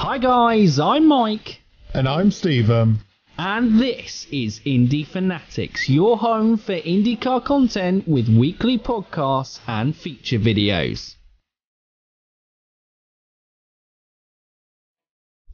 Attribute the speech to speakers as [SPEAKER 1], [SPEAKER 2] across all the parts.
[SPEAKER 1] Hi guys, I'm Mike.
[SPEAKER 2] And I'm Stephen.
[SPEAKER 1] And this is Indy Fanatics, your home for IndyCar content with weekly podcasts and feature videos.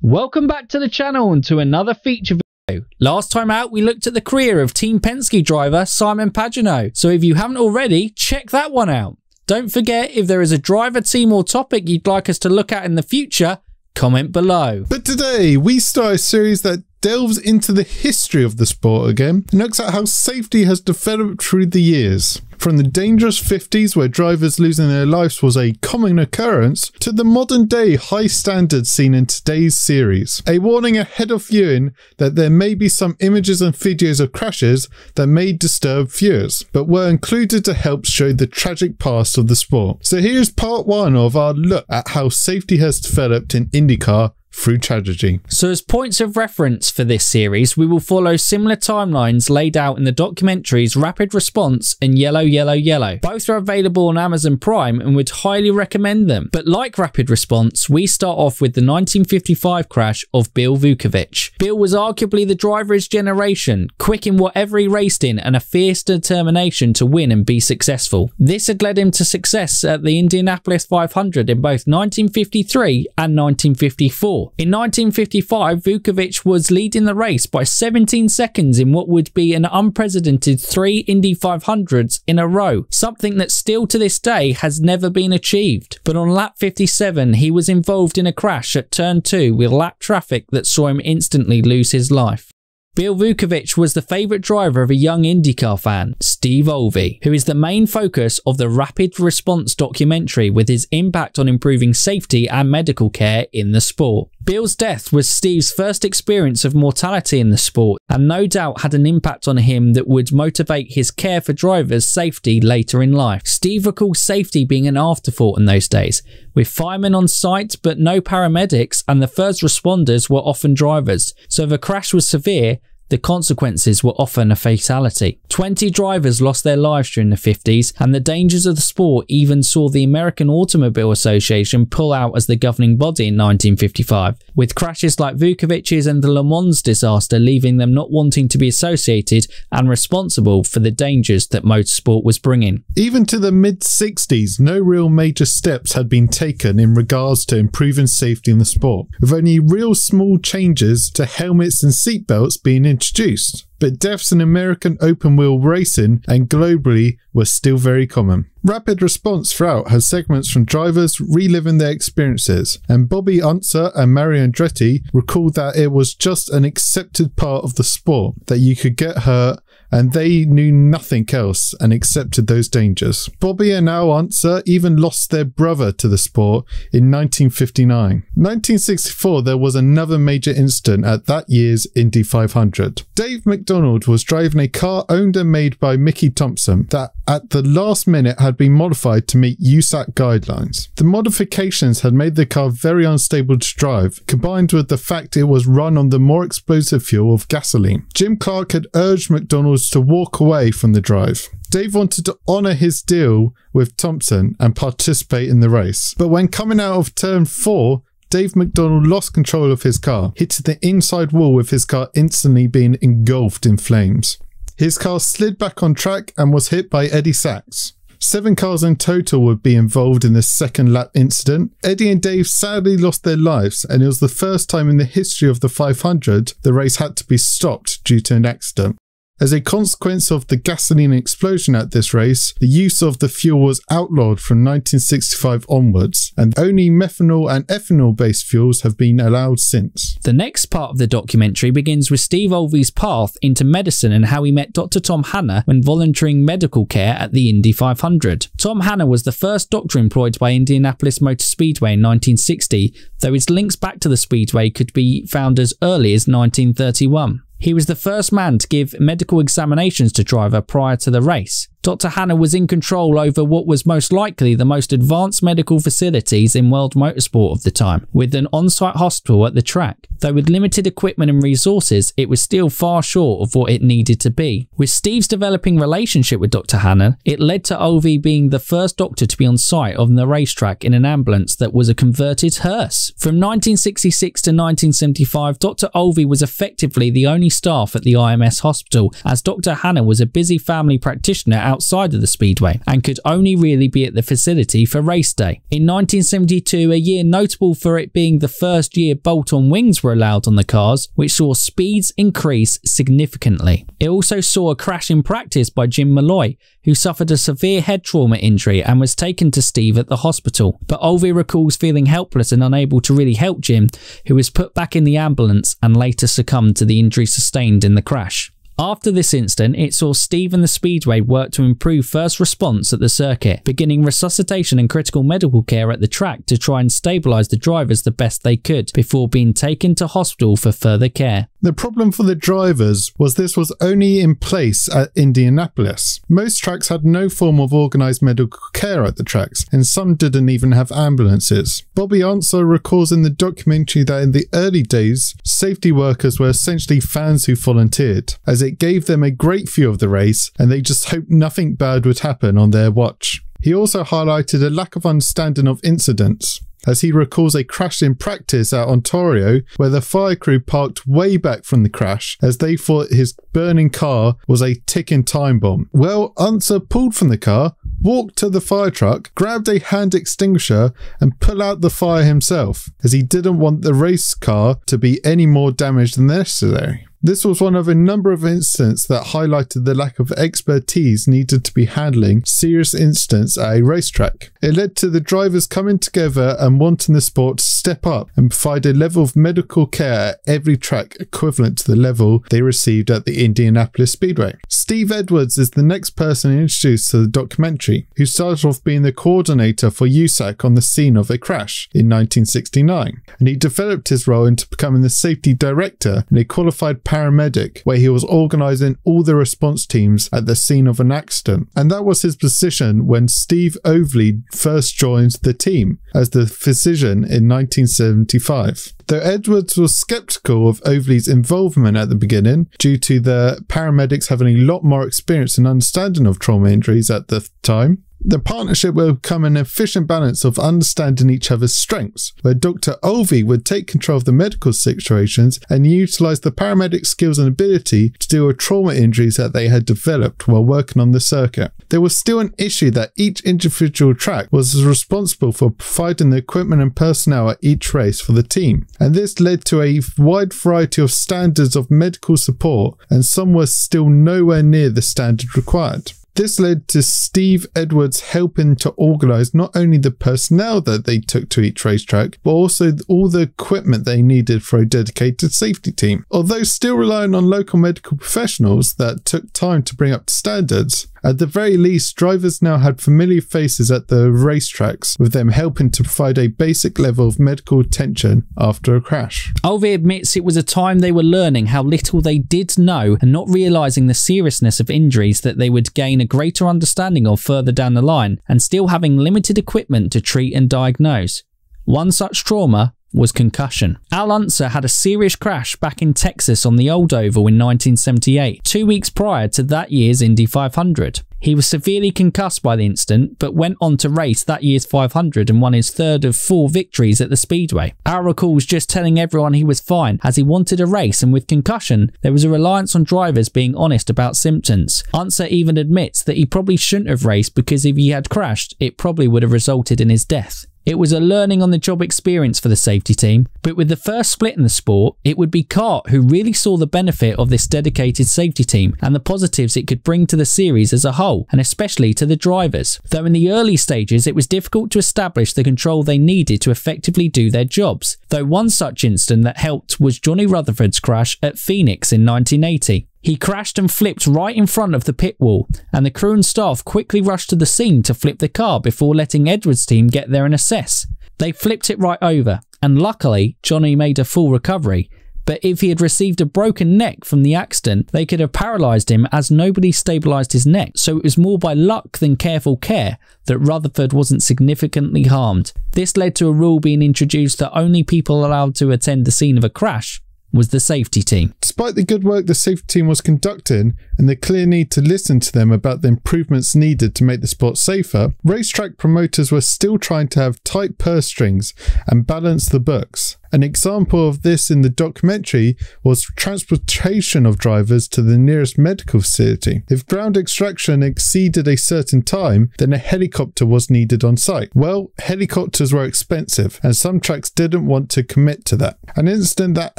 [SPEAKER 1] Welcome back to the channel and to another feature video. Last time out, we looked at the career of Team Penske driver Simon Pagenaud. So if you haven't already, check that one out. Don't forget, if there is a driver, team or topic you'd like us to look at in the future, comment below.
[SPEAKER 2] But today, we start a series that delves into the history of the sport again and looks at how safety has developed through the years. From the dangerous 50s where drivers losing their lives was a common occurrence to the modern day high standards seen in today's series. A warning ahead of viewing that there may be some images and videos of crashes that may disturb viewers, but were included to help show the tragic past of the sport. So here's part one of our look at how safety has developed in IndyCar through tragedy.
[SPEAKER 1] So as points of reference for this series, we will follow similar timelines laid out in the documentaries Rapid Response and Yellow, Yellow, Yellow. Both are available on Amazon Prime and would highly recommend them. But like Rapid Response, we start off with the 1955 crash of Bill Vukovich. Bill was arguably the driver of his generation, quick in whatever he raced in and a fierce determination to win and be successful. This had led him to success at the Indianapolis 500 in both 1953 and 1954. In 1955, Vukovich was leading the race by 17 seconds in what would be an unprecedented 3 Indy 500s in a row, something that still to this day has never been achieved. But on lap 57, he was involved in a crash at turn 2 with lap traffic that saw him instantly lose his life. Bill Vukovich was the favourite driver of a young IndyCar fan, Steve Olvey, who is the main focus of the Rapid Response documentary with his impact on improving safety and medical care in the sport. Bill's death was Steve's first experience of mortality in the sport and no doubt had an impact on him that would motivate his care for drivers' safety later in life. Steve recalls safety being an afterthought in those days, with firemen on site but no paramedics, and the first responders were often drivers, so if a crash was severe, the consequences were often a fatality. 20 drivers lost their lives during the 50s, and the dangers of the sport even saw the American Automobile Association pull out as the governing body in 1955, with crashes like Vukovich's and the Le Mans disaster leaving them not wanting to be associated and responsible for the dangers that motorsport was bringing.
[SPEAKER 2] Even to the mid-60s, no real major steps had been taken in regards to improving safety in the sport, with only real small changes to helmets and seatbelts being introduced. But deaths in American open wheel racing and globally were still very common. Rapid Response throughout has segments from drivers reliving their experiences, and Bobby Unser and Mario Andretti recalled that it was just an accepted part of the sport, that you could get hurt and they knew nothing else and accepted those dangers. Bobby and Al Unser even lost their brother to the sport in 1959. 1964, there was another major incident at that year's Indy 500. Dave Mcdonald was driving a car owned and made by Mickey Thompson that at the last minute had been modified to meet USAC guidelines. The modifications had made the car very unstable to drive, combined with the fact it was run on the more explosive fuel of gasoline. Jim Clark had urged McDonald's to walk away from the drive. Dave wanted to honour his deal with Thompson and participate in the race, but when coming out of turn 4, Dave Mcdonald lost control of his car, hit the inside wall with his car instantly being engulfed in flames. His car slid back on track and was hit by Eddie Sachs. 7 cars in total would be involved in the second lap incident. Eddie and Dave sadly lost their lives, and it was the first time in the history of the 500 the race had to be stopped due to an accident. As a consequence of the gasoline explosion at this race, the use of the fuel was outlawed from 1965 onwards, and only methanol and ethanol based fuels have been allowed since.
[SPEAKER 1] The next part of the documentary begins with Steve Olvey's path into medicine and how he met Dr. Tom Hanna when volunteering medical care at the Indy 500. Tom Hanna was the first doctor employed by Indianapolis Motor Speedway in 1960, though his links back to the speedway could be found as early as 1931. He was the first man to give medical examinations to driver prior to the race. Dr. Hanna was in control over what was most likely the most advanced medical facilities in world motorsport of the time, with an on-site hospital at the track. Though with limited equipment and resources, it was still far short of what it needed to be. With Steve's developing relationship with Dr. Hanna, it led to Ovi being the first doctor to be on site on the racetrack in an ambulance that was a converted hearse. From 1966 to 1975, Dr. Ovi was effectively the only staff at the IMS hospital, as Dr. Hanna was a busy family practitioner outside of the speedway and could only really be at the facility for race day. In 1972, a year notable for it being the first year bolt-on wings were allowed on the cars, which saw speeds increase significantly. It also saw a crash in practice by Jim Malloy, who suffered a severe head trauma injury and was taken to Steve at the hospital. But Ovi recalls feeling helpless and unable to really help Jim, who was put back in the ambulance and later succumbed to the injury sustained in the crash. After this incident, it saw Steve and the Speedway work to improve first response at the circuit, beginning resuscitation and critical medical care at the track to try and stabilise the drivers the best they could, before being taken to hospital for further care.
[SPEAKER 2] The problem for the drivers was this was only in place at Indianapolis. Most tracks had no form of organised medical care at the tracks, and some didn't even have ambulances. Bobby Unser recalls in the documentary that in the early days, safety workers were essentially fans who volunteered, as it gave them a great view of the race, and they just hoped nothing bad would happen on their watch. He also highlighted a lack of understanding of incidents, as he recalls a crash in practice at Ontario where the fire crew parked way back from the crash as they thought his burning car was a ticking time bomb. Well, Unser pulled from the car, walked to the fire truck, grabbed a hand extinguisher and put out the fire himself, as he didn't want the race car to be any more damaged than necessary. This was one of a number of incidents that highlighted the lack of expertise needed to be handling serious incidents at a racetrack. It led to the drivers coming together and wanting the sport to step up and provide a level of medical care at every track equivalent to the level they received at the Indianapolis Speedway. Steve Edwards is the next person introduced to the documentary, who started off being the coordinator for USAC on the scene of a crash in 1969, and he developed his role into becoming the safety director and a qualified paramedic, where he was organising all the response teams at the scene of an accident. And that was his position when Steve Ovley first joined the team as the physician in 1975. Though Edwards was sceptical of Ovley's involvement at the beginning, due to the paramedics having a lot more experience and understanding of trauma injuries at the time, the partnership will become an efficient balance of understanding each other's strengths, where Dr. Ovey would take control of the medical situations and utilise the paramedic skills and ability to deal with trauma injuries that they had developed while working on the circuit. There was still an issue that each individual track was responsible for providing the equipment and personnel at each race for the team, and this led to a wide variety of standards of medical support, and some were still nowhere near the standard required. This led to Steve Edwards helping to organise not only the personnel that they took to each racetrack, but also all the equipment they needed for a dedicated safety team. Although still relying on local medical professionals that took time to bring up to standards, at the very least, drivers now had familiar faces at the racetracks, with them helping to provide a basic level of medical attention after a crash.
[SPEAKER 1] Ovey admits it was a time they were learning how little they did know and not realising the seriousness of injuries that they would gain a greater understanding of further down the line, and still having limited equipment to treat and diagnose. One such trauma was concussion. Al Unser had a serious crash back in Texas on the Old Oval in 1978, 2 weeks prior to that year's Indy 500. He was severely concussed by the incident, but went on to race that year's 500 and won his third of 4 victories at the Speedway. Al recalls just telling everyone he was fine, as he wanted a race, and with concussion, there was a reliance on drivers being honest about symptoms. Unser even admits that he probably shouldn't have raced, because if he had crashed, it probably would have resulted in his death. It was a learning on the job experience for the safety team, but with the first split in the sport, it would be CART who really saw the benefit of this dedicated safety team and the positives it could bring to the series as a whole, and especially to the drivers. Though in the early stages it was difficult to establish the control they needed to effectively do their jobs, though one such incident that helped was Johnny Rutherford's crash at Phoenix in 1980. He crashed and flipped right in front of the pit wall, and the crew and staff quickly rushed to the scene to flip the car before letting Edwards' team get there and assess. They flipped it right over, and luckily Johnny made a full recovery, But if he had received a broken neck from the accident, they could have paralysed him as nobody stabilised his neck. So it was more by luck than careful care that Rutherford wasn't significantly harmed. This led to a rule being introduced that only people allowed to attend the scene of a crash was the safety team.
[SPEAKER 2] Despite the good work the safety team was conducting and the clear need to listen to them about the improvements needed to make the sport safer, racetrack promoters were still trying to have tight purse strings and balance the books. An example of this in the documentary was transportation of drivers to the nearest medical facility. If ground extraction exceeded a certain time, then a helicopter was needed on site. Well, helicopters were expensive, and some tracks didn't want to commit to that. An incident that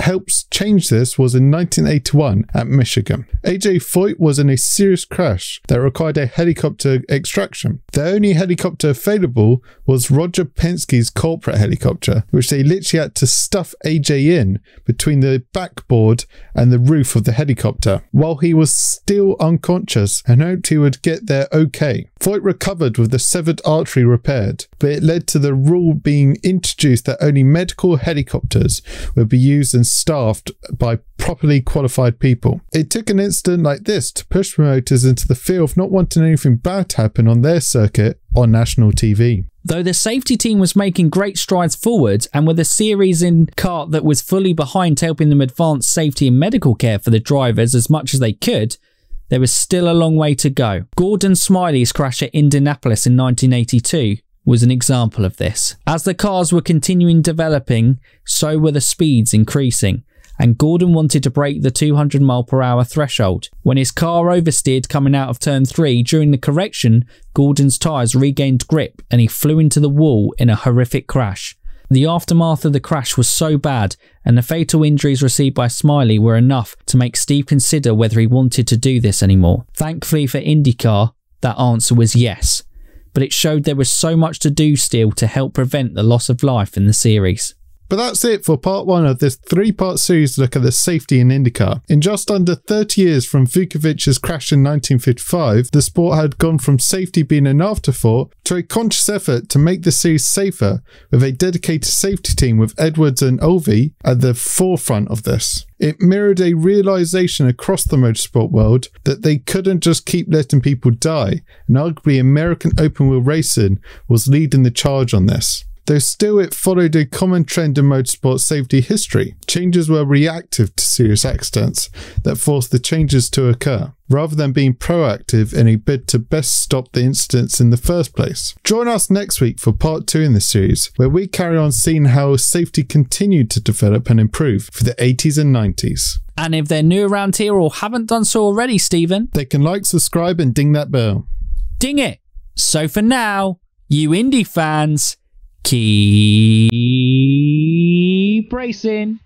[SPEAKER 2] helps change this was in 1981 at Michigan. A.J.Foyt was in a serious crash that required a helicopter extraction. The only helicopter available was Roger Penske's corporate helicopter, which they literally had to stuff AJ in between the backboard and the roof of the helicopter while he was still unconscious and hoped he would get there okay. Foyt recovered with the severed artery repaired, but it led to the rule being introduced that only medical helicopters would be used and staffed by properly qualified people. It took an incident like this to push promoters into the fear of not wanting anything bad to happen on their circuit on national TV.
[SPEAKER 1] Though the safety team was making great strides forward and with a series in kart that was fully behind helping them advance safety and medical care for the drivers as much as they could, there was still a long way to go. Gordon Smiley's crash at Indianapolis in 1982 was an example of this. As the cars were continuing developing, so were the speeds increasing, and Gordon wanted to break the 200 mph threshold. When his car oversteered coming out of turn 3 during the correction, Gordon's tyres regained grip and he flew into the wall in a horrific crash. The aftermath of the crash was so bad, and the fatal injuries received by Smiley were enough to make Steve consider whether he wanted to do this anymore. Thankfully for IndyCar, that answer was yes, but it showed there was so much to do still to help prevent the loss of life in the series.
[SPEAKER 2] But that's it for part 1 of this 3-part series to look at the safety in IndyCar. In just under 30 years from Vukovich's crash in 1955, the sport had gone from safety being an afterthought to a conscious effort to make the series safer, with a dedicated safety team with Edwards and Olvey at the forefront of this. It mirrored a realization across the motorsport world that they couldn't just keep letting people die, and arguably American open-wheel racing was leading the charge on this. Though still it followed a common trend in motorsport safety history. Changes were reactive to serious accidents that forced the changes to occur, rather than being proactive in a bid to best stop the incidents in the first place. Join us next week for part 2 in this series, where we carry on seeing how safety continued to develop and improve for the 80s and 90s.
[SPEAKER 1] And if they're new around here or haven't done so already, Stephen,
[SPEAKER 2] they can like, subscribe and ding that bell.
[SPEAKER 1] Ding it! So for now, you Indy fans, keep racing.